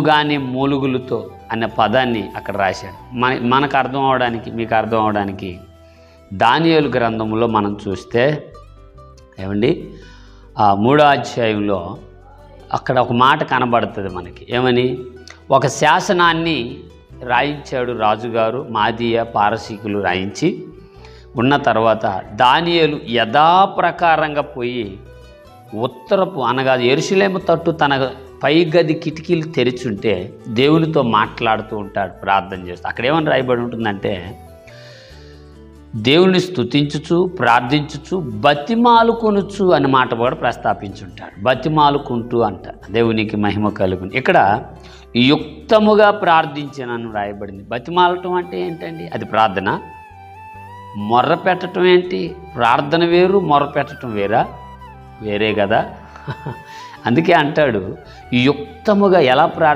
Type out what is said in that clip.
గాని మూలుగులతో అనే పదాన్ని అక్కడ రాశాడు. మనకు అర్థం అవడానికి, మీకు అర్థం అవడానికి దానియేలు గ్రంథంలో మనం చూస్తే ఏమండి, 3వ అధ్యాయంలో అక్కడ ఒక మాట కనబడుతుంది మనకి. ఏమని? ఒక శాసనాన్ని రాయించాడు రాజుగారు, మాదీయ పారసీకులు రాయించి ఉన్న తర్వాత దానియేలు యథాప్రకారంగా పోయి ఉత్తరపు అనగా యెరూషలేము తట్టు తన పై గది కిటికీలు తెరిచుంటే దేవునితో మాట్లాడుతూ ఉంటాడు, ప్రార్థన చేస్తూ. అక్కడ ఏమని రాయబడి ఉంటుందంటే, దేవుని స్తుతించుచు ప్రార్థించుచు బతిమాలుకొనుచు అనే మాట కూడా ప్రస్తాపించుంటాడు. బతిమాలుకుంటూ అంట. దేవునికి మహిమ కలుగును. ఇక్కడ యుక్తముగా ప్రార్థించినను రాయబడింది. బతిమాలటం అంటే ఏంటండి? అది ప్రార్థన. మొర్ర పెట్టడం ఏంటి? ప్రార్థన వేరు, మొర్ర పెట్టడం వేరే కదా. అందుకే అంటాడు యుక్తముగా ఎలా